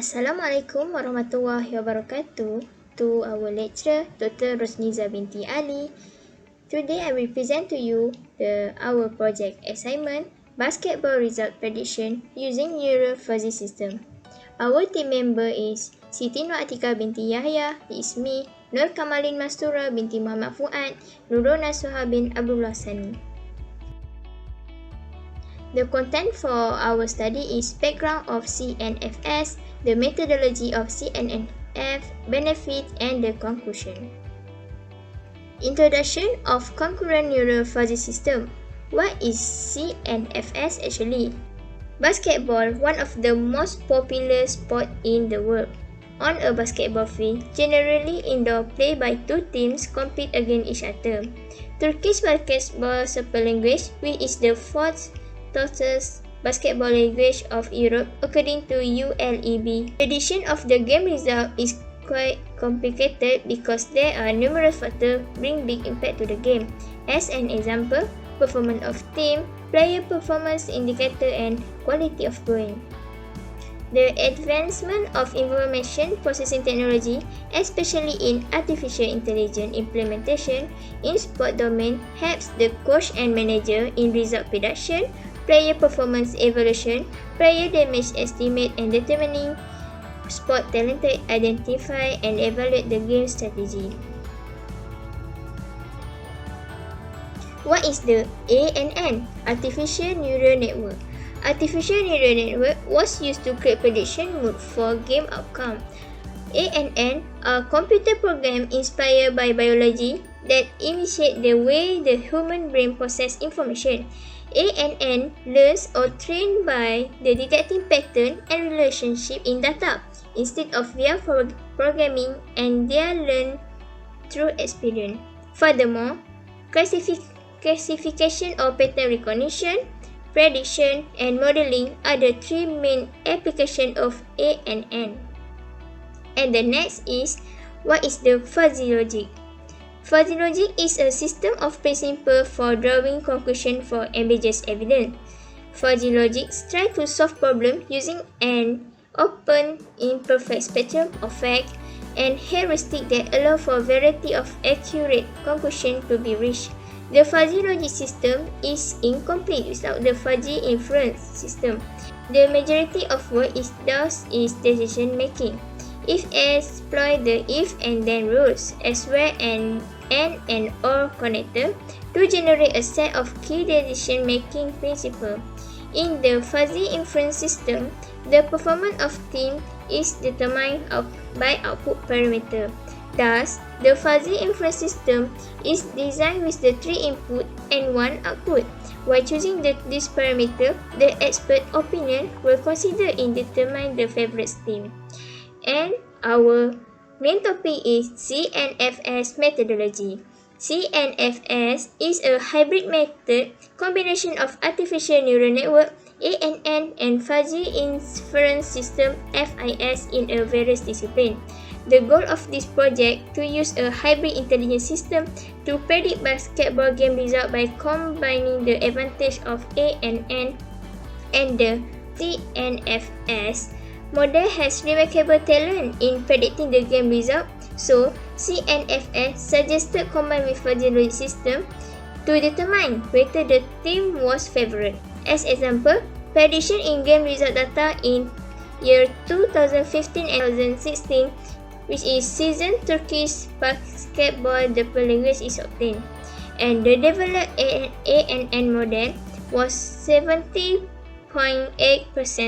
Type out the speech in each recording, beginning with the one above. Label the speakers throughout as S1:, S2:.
S1: Assalamualaikum warahmatullahi wabarakatuh. To our lecturer, Dr. Rosniza binti Ali. Today I will present to you our project assignment, Basketball Result Prediction using Neuro-Fuzzy system. Our team member is SITI Nur Atiqah Bt Yahaya, is me, Nur Mastura Bt Mohamad Fuad, Nasuha Bt Abdullah Sani. The content for our study is background of Cnfs, the methodology of Cnf, benefits, and the conclusion. Introduction of Concurrent Neuro-Fuzzy system. What is Cnfs actually? Basketball, one of the most popular sports in the world. On a basketball field, generally indoor, played by two teams compete against each other. Turkish basketball super language, which is the fourth tallest basketball language of Europe according to ULEB. Prediction of the game result is quite complicated because there are numerous factors bring big impact to the game. As an example, performance of team, player performance indicator, and quality of going. The advancement of information processing technology, especially in artificial intelligence implementation in sport domain, helps the coach and manager in result prediction, player performance evaluation, player damage estimate, and determining sport talent, identify and evaluate the game strategy. What is the ANN? Artificial Neural Network. Artificial Neural Network was used to create prediction mode for game outcome. ANN are computer programs inspired by biology that imitate the way the human brain processes information. ANN learns or trained by the detecting pattern and relationship in data instead of via programming, and they are learned through experience. Furthermore, classification or pattern recognition, prediction, and modeling are the three main applications of ANN. And the next is, what is the fuzzy logic? Fuzzy logic is a system of principles for drawing conclusions for ambiguous evidence. Fuzzy logic tries to solve problems using an open, imperfect spectrum of facts and heuristics that allow for a variety of accurate conclusions to be reached. The fuzzy logic system is incomplete without the fuzzy inference system. The majority of what it does is decision making. It exploits the if and then rules as well as and or connector to generate a set of key decision making principles. In the fuzzy inference system, the performance of team is determined by output parameter. Thus, the fuzzy inference system is designed with the 3 input and 1 output. While choosing this parameter, the expert opinion will consider in determining the favorite team. And our main topic is Cnfs methodology. Cnfs is a hybrid method combination of artificial neural network ANN and fuzzy inference system FIS in a various discipline. The goal of this project to use a hybrid intelligence system to predict basketball game result by combining the advantage of ANN and the Cnfs. Model has remarkable talent in predicting the game result, so Cnfs suggested combine with fuzzy logic system to determine whether the team was favored. As example, prediction in game result data in year 2015 and 2016, which is season Turkish basketball language is obtained, and the developed ANN model was 70.8%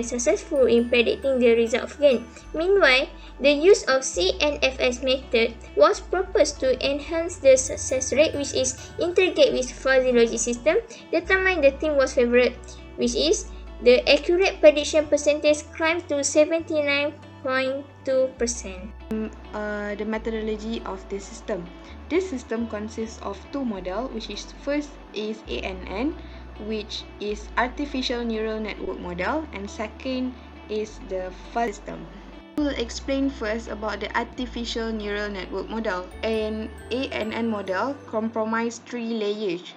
S1: successful in predicting the result of game. Meanwhile, the use of Cnfs method was proposed to enhance the success rate, which is interrogate with fuzzy logic system, determine the team was favored, which is the accurate prediction percentage climbed to 79.2%.
S2: The methodology of this system. This system consists of 2 models, which is first is ANN, which is artificial neural network model, and second is the fuzzy system. We will explain first about the artificial neural network model. An ANN model comprises 3 layers,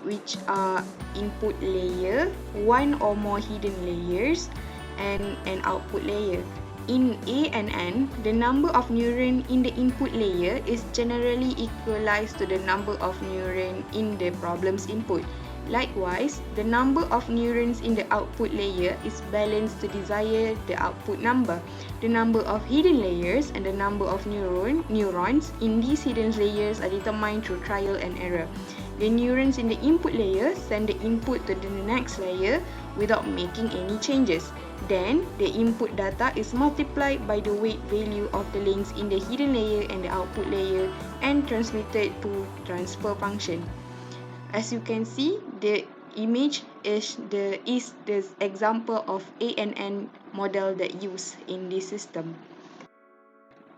S2: which are input layer, 1 or more hidden layers, and an output layer. In A and N, the number of neurons in the input layer is generally equalized to the number of neurons in the problem's input. Likewise, the number of neurons in the output layer is balanced to desire the output number. The number of hidden layers and the number of neurons in these hidden layers are determined through trial and error. The neurons in the input layer send the input to the next layer without making any changes. Then, the input data is multiplied by the weight value of the links in the hidden layer and the output layer and transmitted to transfer function. As you can see, the image is the example of ANN model that used in this system.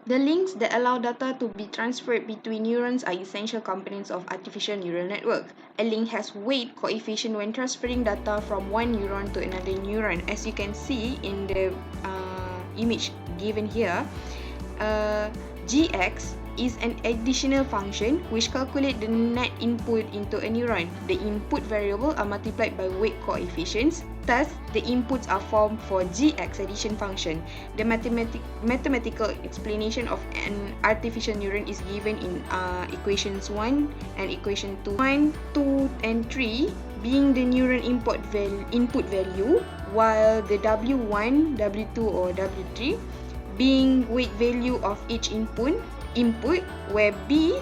S2: The links that allow data to be transferred between neurons are essential components of artificial neural network. A link has weight coefficient when transferring data from one neuron to another neuron. As you can see in the image given here, GX is an additional function which calculates the net input into a neuron. The input variables are multiplied by weight coefficients. Thus, the inputs are formed for GX addition function. The mathematical explanation of an artificial neuron is given in equations 1 and equation 2. 1, 2, and 3 being the neuron input value, while the W1, W2 or W3 being weight value of each input, where B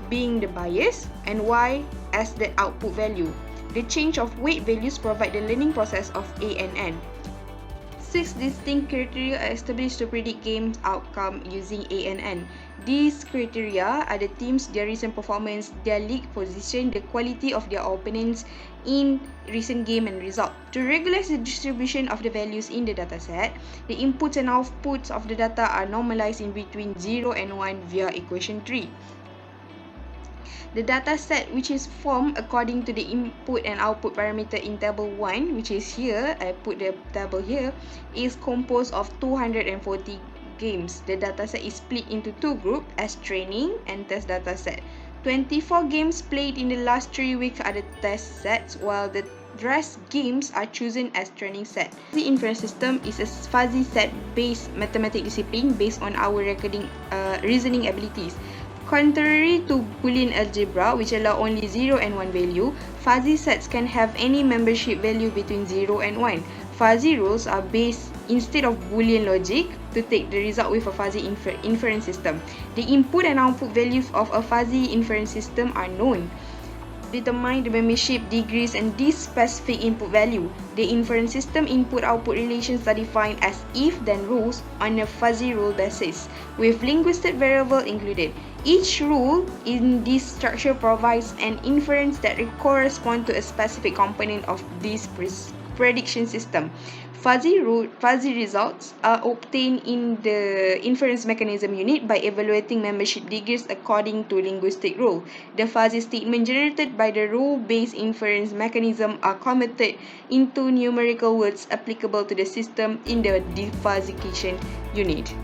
S2: being the bias and Y as the output value. The change of weight values provide the learning process of A and N. 6 distinct criteria are established to predict game outcome using A and N. These criteria are the teams, their recent performance, their league position, the quality of their opponents in recent game and result. To regularize the distribution of the values in the dataset, the inputs and outputs of the data are normalized in between 0 and 1 via equation 3. The data set, which is formed according to the input and output parameter in table 1, which is here, I put the table here, is composed of 240 games. The data set is split into two groups as training and test data set. 24 games played in the last 3 weeks are the test sets, while the rest games are chosen as training set. The inference system is a fuzzy set-based mathematical discipline based on our reasoning abilities. Contrary to Boolean algebra, which allow only 0 and 1 value, fuzzy sets can have any membership value between 0 and 1. Fuzzy rules are based instead of Boolean logic to take the result with a fuzzy inference system. The input and output values of a fuzzy inference system are known. Determine the membership degrees and this specific input value. The inference system input-output relations are defined as if-then rules on a fuzzy rule basis, with linguistic variable included. Each rule in this structure provides an inference that corresponds to a specific component of this prediction system. Fuzzy results are obtained in the inference mechanism unit by evaluating membership degrees according to linguistic rule. The fuzzy statement generated by the rule-based inference mechanism are converted into numerical words applicable to the system in the defuzzification unit.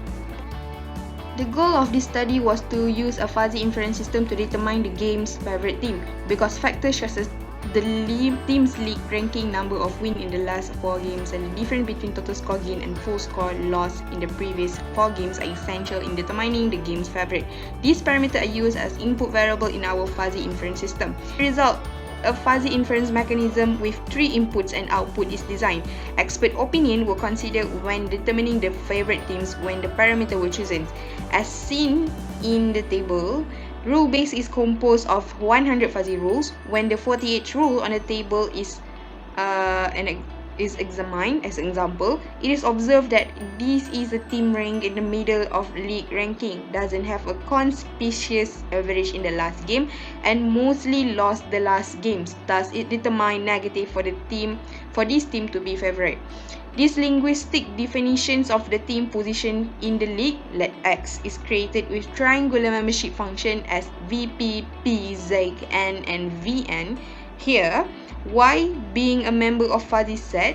S2: The goal of this study was to use a fuzzy inference system to determine the game's favorite team, because factors such as the team's league ranking, number of wins in the last 4 games, and the difference between total score gain and full score loss in the previous 4 games are essential in determining the game's favorite. These parameters are used as input variable in our fuzzy inference system. The result, a fuzzy inference mechanism with 3 inputs and output is designed. Expert opinion were considered when determining the favorite teams when the parameter were chosen. As seen in the table, rule base is composed of 100 fuzzy rules. When the 48th rule on the table is examined as an example, it is observed that this is a team rank in the middle of league ranking, doesn't have a conspicuous average in the last game, and mostly lost the last games. Thus, it determined negative for this team to be favorite. This linguistic definitions of the team position in the league, let X, is created with triangular membership function as VP, P, Z, N, and Vn. Here, Y being a member of fuzzy set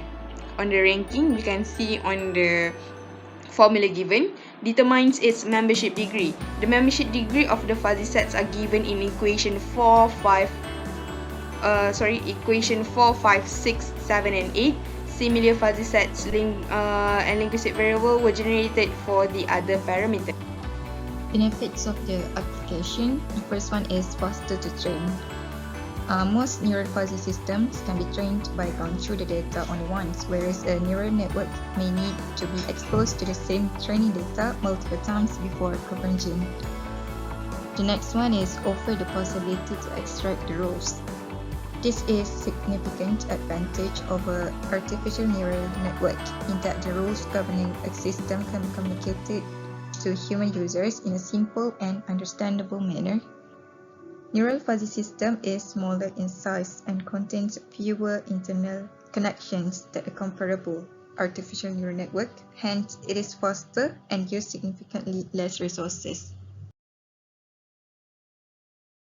S2: on the ranking, you can see on the formula given, determines its membership degree. The membership degree of the fuzzy sets are given in equation 4, 5, 6, 7, and 8. similar fuzzy sets and linguistic variable were generated for the other parameter.
S3: Benefits of the application. The first one is faster to train. Most Neuro-Fuzzy systems can be trained by going through the data only once, whereas a neural network may need to be exposed to the same training data multiple times before converging. The next one is offer the possibility to extract the rules. This is significant advantage over artificial neural network in that the rules governing a system can be communicated to human users in a simple and understandable manner. Neuro-Fuzzy system is smaller in size and contains fewer internal connections than a comparable artificial neural network. Hence, it is faster and uses significantly less resources.